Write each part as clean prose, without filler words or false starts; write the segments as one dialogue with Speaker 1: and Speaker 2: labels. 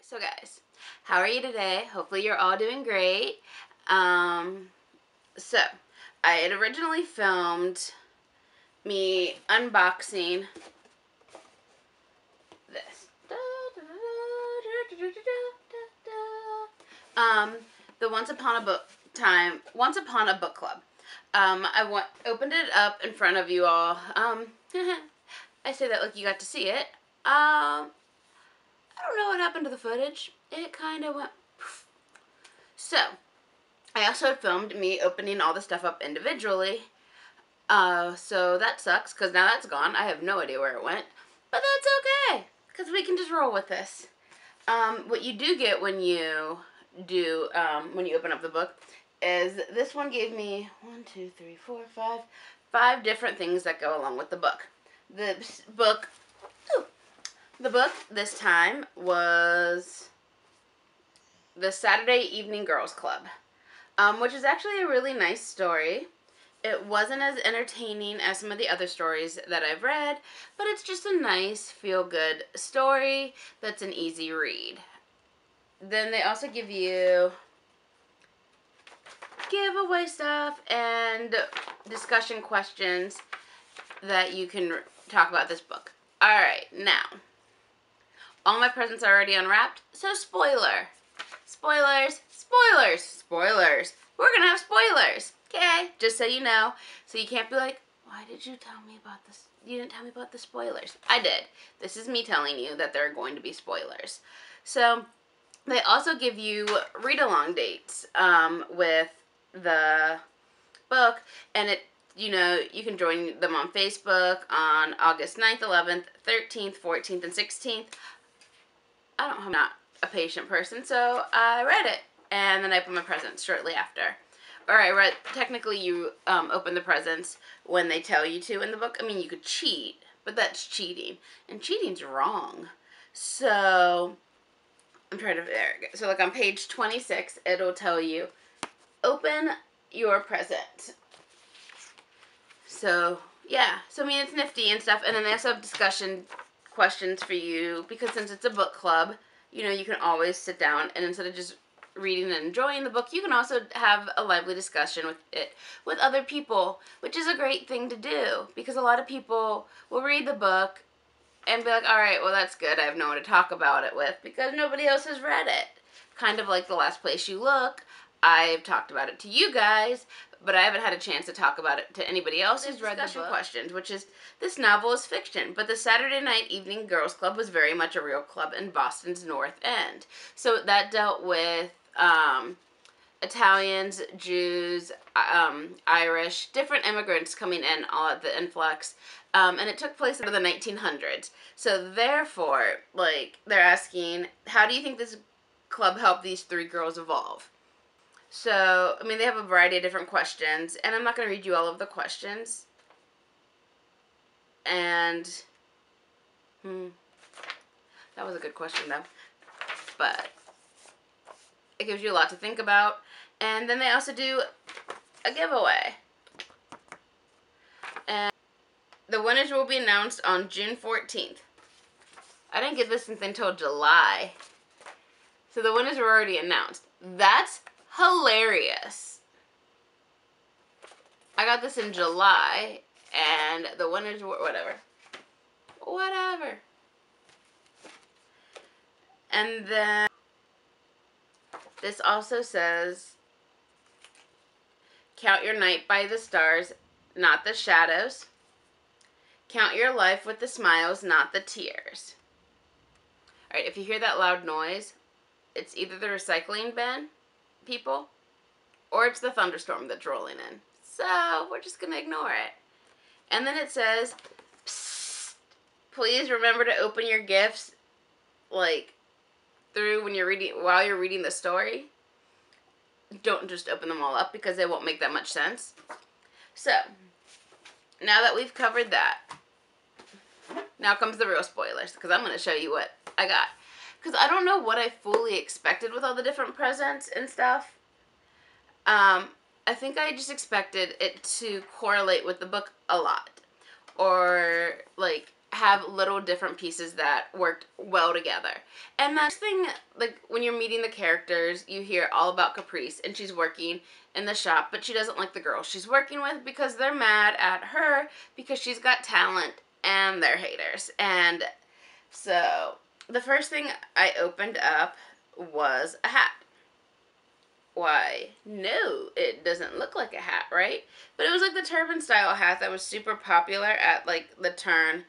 Speaker 1: So guys, how are you today? Hopefully you're all doing great. So I had originally filmed me unboxing this. The Once Upon a Book Club. I opened it up in front of you all. I say that like you got to see it. I don't know what happened to the footage. It kind of went poof. So, I also filmed me opening all the stuff up individually. So that sucks, because now that's gone. I have no idea where it went. But that's okay, because we can just roll with this. What you do get when you open up the book is this one gave me 5 different things that go along with the book. The book this time was the Saturday Evening Girls Club, which is actually a really nice story. It wasn't as entertaining as some of the other stories that I've read, but it's just a nice, feel-good story that's an easy read. Then they also give you giveaway stuff and discussion questions that you can talk about this book. Alright, now, all my presents are already unwrapped, so spoiler. Spoilers, spoilers, spoilers. We're gonna have spoilers, okay? Just so you know. So you can't be like, why did you tell me about this? You didn't tell me about the spoilers. I did. This is me telling you that there are going to be spoilers. So they also give you read-along dates with the book, and you can join them on Facebook on August 9th, 11th, 13th, 14th, and 16th. I'm not a patient person, so I read it, and then I opened my presents shortly after. Or technically you open the presents when they tell you to in the book. I mean, you could cheat, but that's cheating, and cheating's wrong. So, there we go. So like on page 26, it'll tell you, open your present. So, yeah. So, I mean, it's nifty and stuff. And then they also have discussion questions for you, because since it's a book club, you can always sit down and instead of just reading and enjoying the book, you can also have a lively discussion with other people, which is a great thing to do, because a lot of people will read the book and be like, alright, well, that's good. I have no one to talk about it with, because nobody else has read it. Kind of like The Last Place You Look. I've talked about it to you guys, but I haven't had a chance to talk about it to anybody else who's read the book. Questions, which is, this novel is fiction, but the Saturday Night Evening Girls Club was very much a real club in Boston's North End. So that dealt with Italians, Jews, Irish, different immigrants coming in all at the influx. And it took place in the 1900s. So therefore, they're asking, how do you think this club helped these 3 girls evolve? So, I mean, they have a variety of different questions, and I'm not going to read you all of the questions. And, that was a good question, though. But it gives you a lot to think about. And then they also do a giveaway. And the winners will be announced on June 14th. I didn't get this until July. So the winners were already announced. That's hilarious. I got this in July, and the winners were whatever. And then this also says, count your night by the stars, not the shadows. Count your life with the smiles, not the tears. Alright, if you hear that loud noise, it's either the recycling bin people, or it's the thunderstorm that's rolling in. So, we're just going to ignore it. And then it says, psst, please remember to open your gifts, while you're reading the story. Don't just open them all up, because they won't make that much sense. So, now that we've covered that, now comes the real spoilers, because I'm going to show you what I got. Because I don't know what I fully expected with all the different presents and stuff. I think I just expected it to correlate with the book a lot. Or, have little different pieces that worked well together. And that thing, like when you're meeting the characters, you hear all about Caprice, and she's working in the shop, but she doesn't like the girls she's working with because they're mad at her because she's got talent and they're haters. And so the first thing I opened up was a hat. Why, no, it doesn't look like a hat, right? But it was like the turban style hat that was super popular at like the turn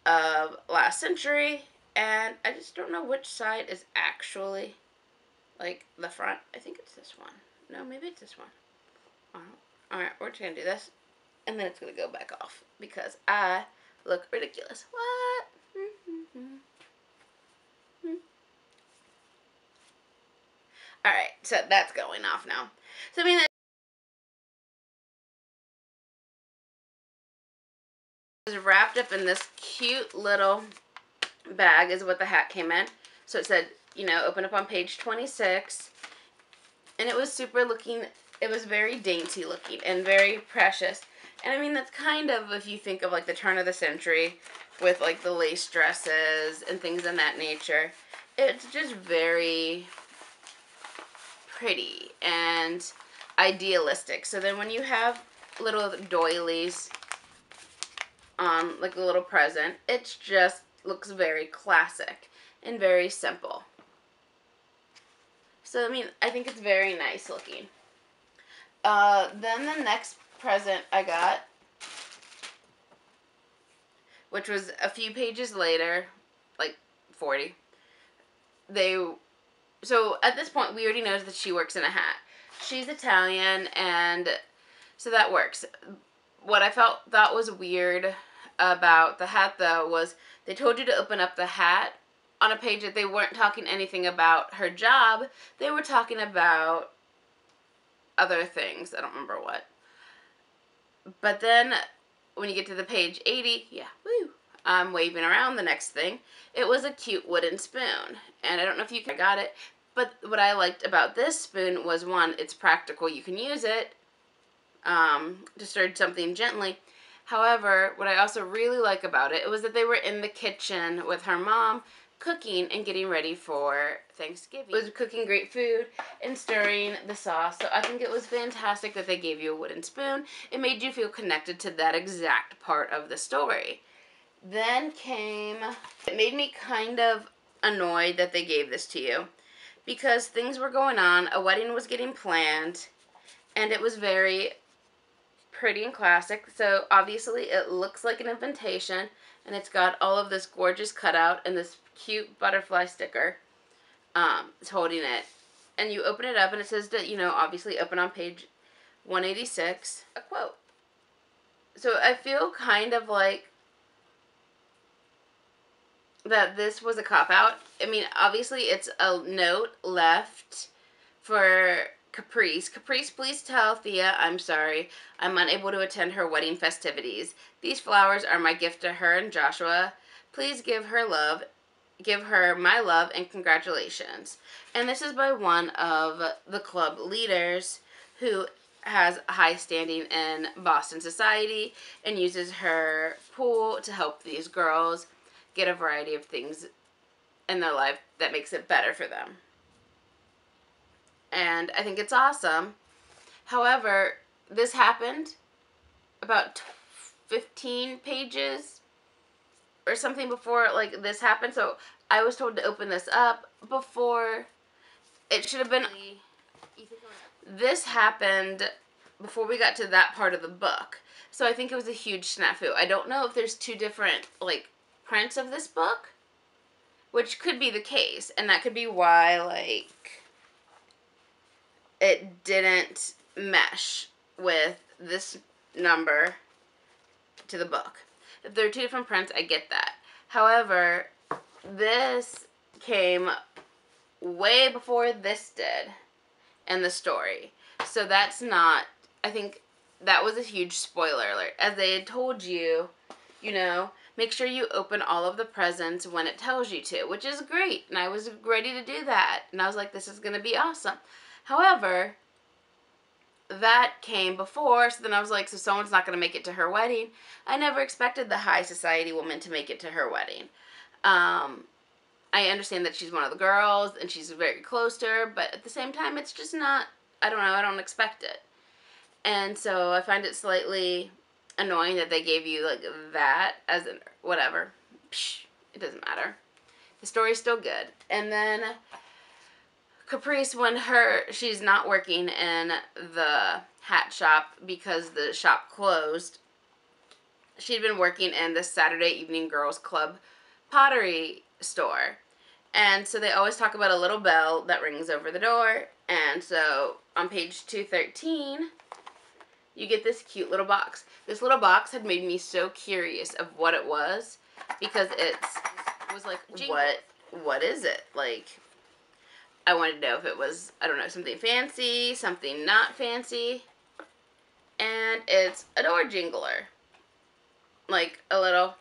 Speaker 1: of last century, and I just don't know which side is actually like the front. I think it's this one. No, maybe it's this one. Alright, we're just gonna do this, and then it's gonna go back off because I look ridiculous. What? Alright, so that's going off now. So I mean, it was wrapped up in this cute little bag is what the hat came in. So it said, you know, open up on page 26. And it was super looking, it was very dainty looking and very precious. And I mean, that's kind of, if you think of like the turn of the century with like the lace dresses and things in that nature, it's just very pretty and idealistic. So then when you have little doilies on like the little present, it's just looks very classic and very simple. So I mean, I think it's very nice looking. Then the next present I got, which was a few pages later, like 40. So at this point we already know that she works in a hat. She's Italian, and so that works. What I thought was weird about the hat though was they told you to open up the hat on a page that they weren't talking anything about her job. They were talking about other things. I don't remember what. But then when you get to the page 80, yeah, woo, I'm waving around the next thing. It was a cute wooden spoon. And I don't know if you got it, but what I liked about this spoon was, one, it's practical. You can use it to stir something gently. However, what I also really like about it was that they were in the kitchen with her mom cooking and getting ready for Thanksgiving. It was cooking great food and stirring the sauce. So I think it was fantastic that they gave you a wooden spoon. It made you feel connected to that exact part of the story. Then came, it made me kind of annoyed that they gave this to you because things were going on. A wedding was getting planned, and it was very pretty and classic. So obviously it looks like an invitation, and it's got all of this gorgeous cutout and this cute butterfly sticker. It's holding it, and you open it up, and it says that, you know, obviously open on page 186, a quote. So I feel kind of like that this was a cop-out. I mean, obviously it's a note left for Caprice. Caprice, please tell Thea I'm sorry. I'm unable to attend her wedding festivities. These flowers are my gift to her and Joshua. Please give her my love and congratulations. And this is by one of the club leaders who has a high standing in Boston society and uses her pool to help these girls get a variety of things in their life that makes it better for them. And I think it's awesome. However, this happened about 15 pages or something before like this happened. So I was told to open this up before it should have been. This happened before we got to that part of the book. So I think it was a huge snafu. I don't know if there's two different like prints of this book, which could be the case, and that could be why like it didn't mesh with this number to the book. If there are two different prints, I get that. However, this came way before this did in the story. So that's not, I think that was a huge spoiler alert. As they had told you, you know, make sure you open all of the presents when it tells you to, which is great. And I was ready to do that. And I was like, this is going to be awesome. However, that came before, so then I was like, so someone's not going to make it to her wedding. I never expected the high society woman to make it to her wedding. I understand that she's one of the girls, and she's very close to her, but at the same time, it's just not, I don't know, I don't expect it. And so I find it slightly annoying that they gave you, like, that as an, whatever. Psh, it doesn't matter. The story's still good. And then Caprice, when she's not working in the hat shop because the shop closed, she'd been working in the Saturday Evening Girls Club pottery store. And so they always talk about a little bell that rings over the door. And so on page 213, you get this cute little box. This little box had made me so curious of what it was, because it was like, what is it? Like, I wanted to know if it was, I don't know, something fancy, something not fancy. And it's a door jingler. Like a little.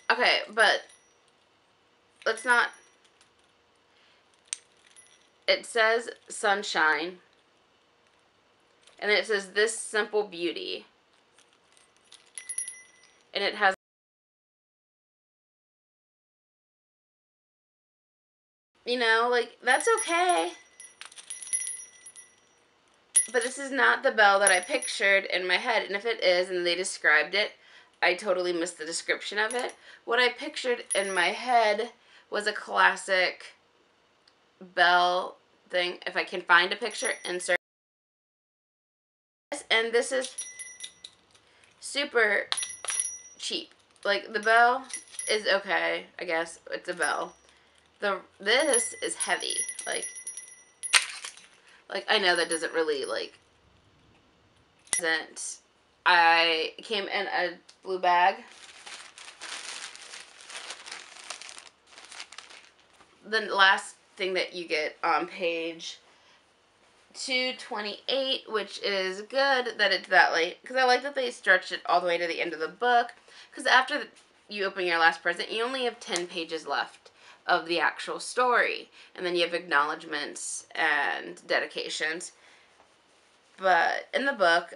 Speaker 1: Okay, but let's not. It says sunshine. And then it says this simple beauty. And it has, you know, like, that's okay. But this is not the bell that I pictured in my head. And if it is, and they described it, I totally missed the description of it. What I pictured in my head was a classic bell thing. If I can find a picture, insert. And this is super cheap. Like, the bell is okay, I guess. It's a bell. This is heavy. Like, I know that doesn't really, like, I came in a blue bag. The last thing that you get on page 228, which is good that it's that late, because I like that they stretched it all the way to the end of the book, because after you open your last present, you only have 10 pages left of the actual story, and then you have acknowledgments and dedications. But in the book,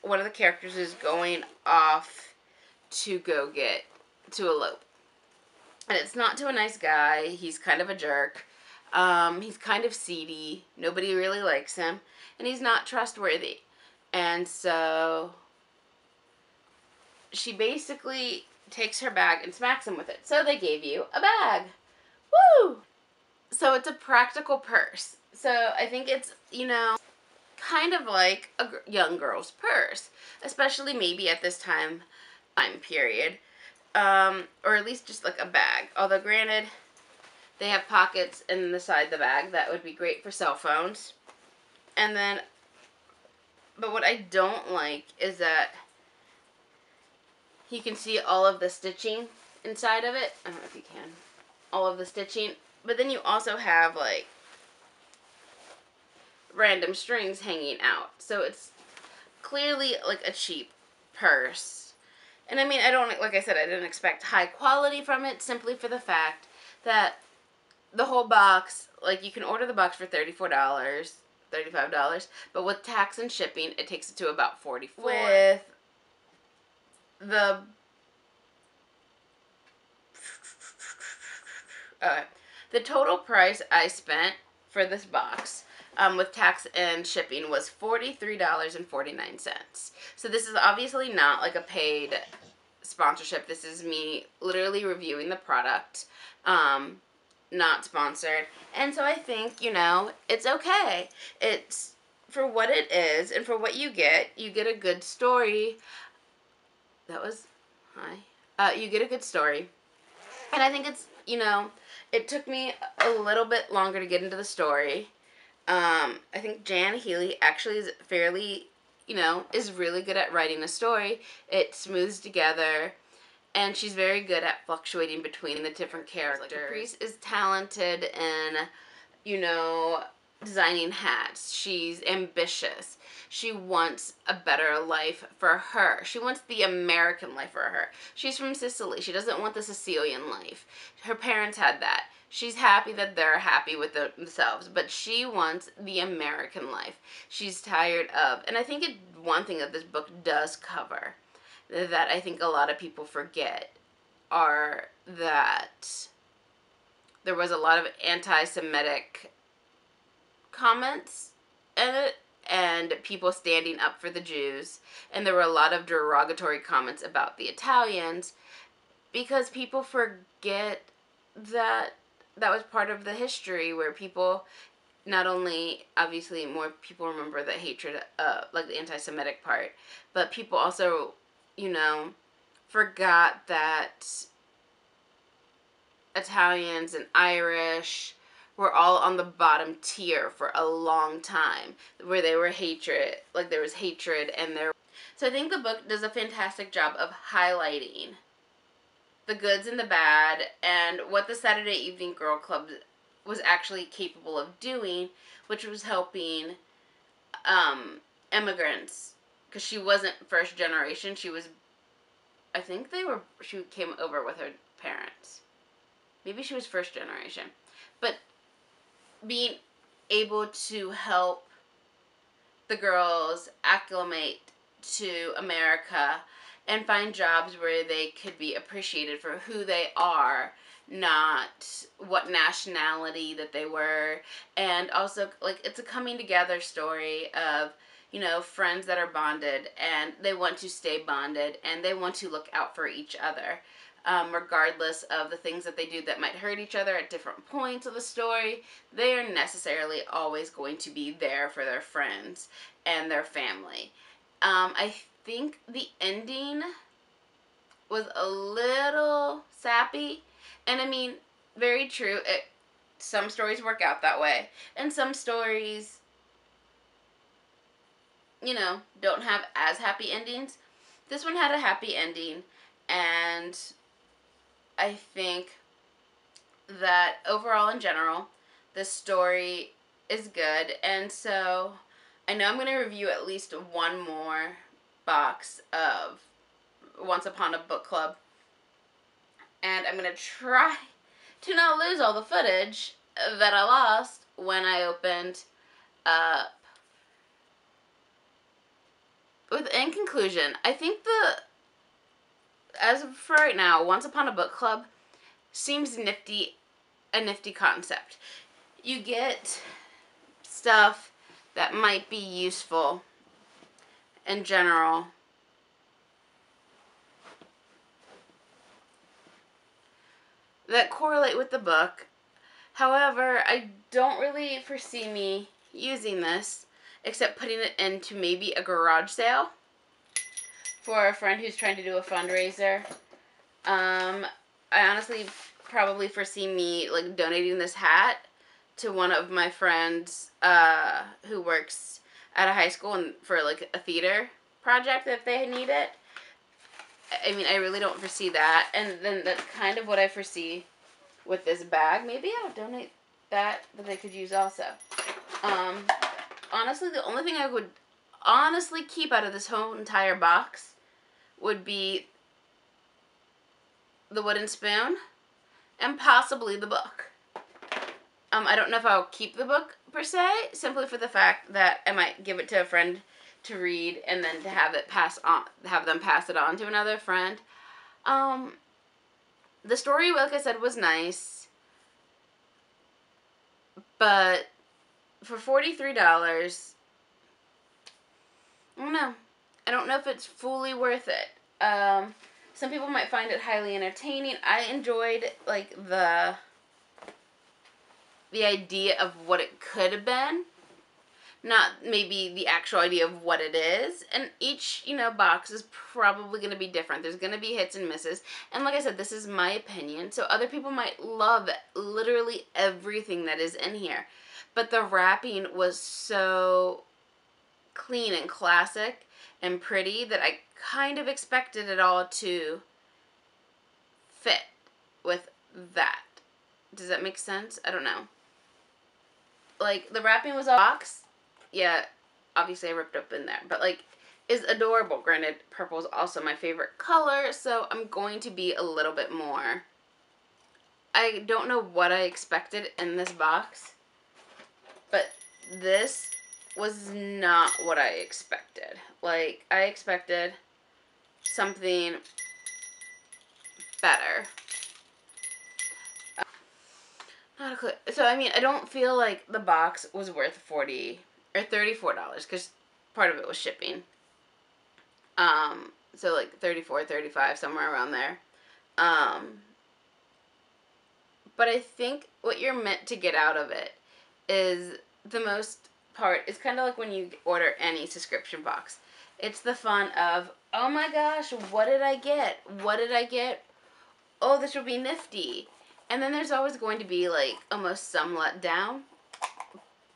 Speaker 1: one of the characters is going off to elope. And it's not to a nice guy. He's kind of a jerk. He's kind of seedy. Nobody really likes him. And he's not trustworthy. And so she basically takes her bag and smacks him with it. So they gave you a bag. Woo! So it's a practical purse. So I think it's, you know, kind of like a young girl's purse. Especially maybe at this time period. Or at least just like a bag. Although granted, they have pockets in the side of the bag. That would be great for cell phones. And then, but what I don't like is that you can see all of the stitching inside of it. I don't know if you can. All of the stitching. But then you also have, like, random strings hanging out. So it's clearly, like, a cheap purse. And I mean, like I said, I didn't expect high quality from it, simply for the fact that the whole box, like, you can order the box for $34, $35, but with tax and shipping, it takes it to about $44. With the total price I spent for this box, with tax and shipping, was $43.49. So this is obviously not like a paid sponsorship. This is me literally reviewing the product, not sponsored. And so I think, you know, it's okay. It's, for what it is and for what you get a good story. That was, hi. You get a good story. And I think it's, you know, it took me a little bit longer to get into the story. I think Jan Healy actually is fairly, you know, is really good at writing a story. It smooths together, and she's very good at fluctuating between the different characters. Like, Caprice is talented in, you know, designing hats. She's ambitious. She wants a better life for her. She wants the American life for her. She's from Sicily. She doesn't want the Sicilian life. Her parents had that. She's happy that they're happy with themselves, but she wants the American life. She's tired of, and I think one thing that this book does cover that I think a lot of people forget are that there was a lot of anti-Semitic comments in it, and people standing up for the Jews, and there were a lot of derogatory comments about the Italians, because people forget that that was part of the history where people, not only, obviously more people remember the hatred, like the anti-Semitic part, but people also, forgot that Italians and Irish were all on the bottom tier for a long time, where they were hatred, like there was hatred, and there. So I think the book does a fantastic job of highlighting the goods and the bad, and what the Saturday Evening Girl Club was actually capable of doing, which was helping immigrants, because she wasn't first generation. She was, I think she came over with her parents. Maybe she was first generation. But being able to help the girls acclimate to America and find jobs where they could be appreciated for who they are, not what nationality that they were. And also, like, it's a coming together story of, friends that are bonded, and they want to stay bonded, and they want to look out for each other. Regardless of the things that they do that might hurt each other at different points of the story, they are necessarily always going to be there for their friends and their family. I think the ending was a little sappy, and I mean, very true. Some stories work out that way, and some stories, don't have as happy endings. This one had a happy ending, and I think that overall, in general, the story is good. And so I know I'm going to review at least one more box of Once Upon a Book Club, and I'm going to try to not lose all the footage that I lost when I opened up. In conclusion, I think as of for right now, Once Upon a Book Club seems a nifty concept. You get stuff that might be useful in general, that correlate with the book. However, I don't really foresee me using this, except putting it into maybe a garage sale for a friend who's trying to do a fundraiser. I honestly probably foresee me like donating this hat to one of my friends who works at a high school and for like a theater project if they need it. I mean, I really don't foresee that. And then that's kind of what I foresee with this bag. Maybe I'll donate that they could use also. Honestly, the only thing I would honestly keep out of this whole entire box would be the wooden spoon and possibly the book. I don't know if I'll keep the book per se, simply for the fact that I might give it to a friend to read and then to have them pass it on to another friend. The story, like I said, was nice, but for $43, I don't know. I don't know if it's fully worth it. Some people might find it highly entertaining. I enjoyed like the idea of what it could have been, not maybe the actual idea of what it is. And each, box is probably going to be different. There's going to be hits and misses. And like I said, this is my opinion. So other people might love literally everything that is in here. But the wrapping was so clean and classic and pretty that I kind of expected it all to fit with that. Does that make sense? I don't know. Like, the wrapping was all box. Yeah, obviously I ripped up in there. But, like, is adorable. Granted, purple is also my favorite color, so I'm going to be a little bit more. I don't know what I expected in this box, but this was not what I expected. Like, I expected something better. Not a clue. So, I mean, I don't feel like the box was worth $40 or $34 because part of it was shipping. So like 34, 35, somewhere around there. But I think what you're meant to get out of it is the most part. It's kind of like when you order any subscription box. It's the fun of, oh my gosh, what did I get? What did I get? Oh, this will be nifty. And then there's always going to be, like, almost some letdown.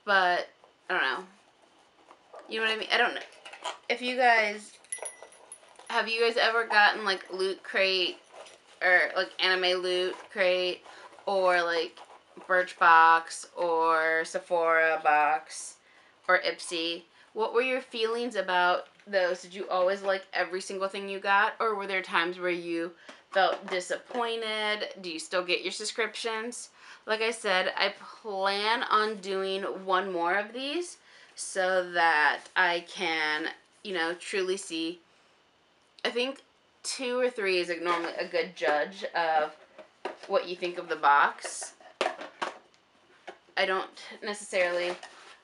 Speaker 1: But, I don't know. You know what I mean? I don't know. If you guys, have you guys ever gotten, like, Loot Crate, or, like, Anime Loot Crate, or, like, Birchbox, or Sephora Box, or Ipsy? What were your feelings about those? Did you always like every single thing you got, or were there times where you felt disappointed? Do you still get your subscriptions? Like I said, I plan on doing one more of these so that I can, you know, truly see. I think 2 or 3 is normally a good judge of what you think of the box. I don't necessarily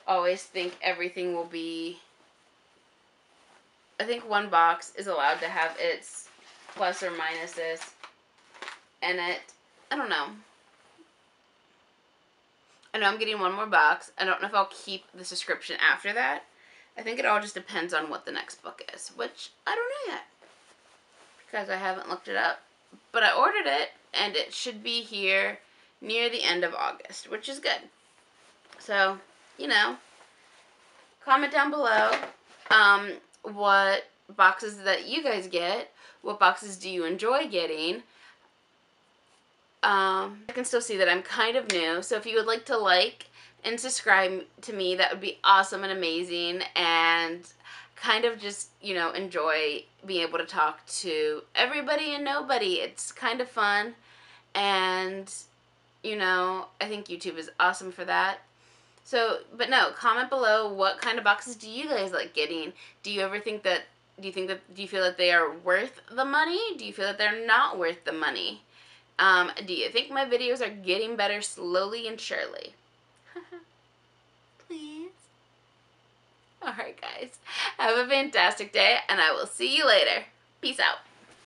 Speaker 1: always think everything will be. I think one box is allowed to have its plus or minuses in it. I don't know. I know I'm getting one more box. I don't know if I'll keep the subscription after that. I think it all just depends on what the next book is, which I don't know yet because I haven't looked it up. But I ordered it, and it should be here near the end of August, which is good. So, you know, comment down below what boxes that you guys get. What boxes do you enjoy getting? I can still see that I'm kind of new, so if you would like to like and subscribe to me, that would be awesome and amazing, and kind of just, you know, enjoy being able to talk to everybody and nobody. It's kind of fun, and, you know, I think YouTube is awesome for that. So, but no, comment below what kind of boxes do you guys like getting? Do you ever think that, do you feel that they are worth the money? Do you feel that they're not worth the money? Do you think my videos are getting better slowly and surely? Please? Alright guys, have a fantastic day, and I will see you later. Peace out.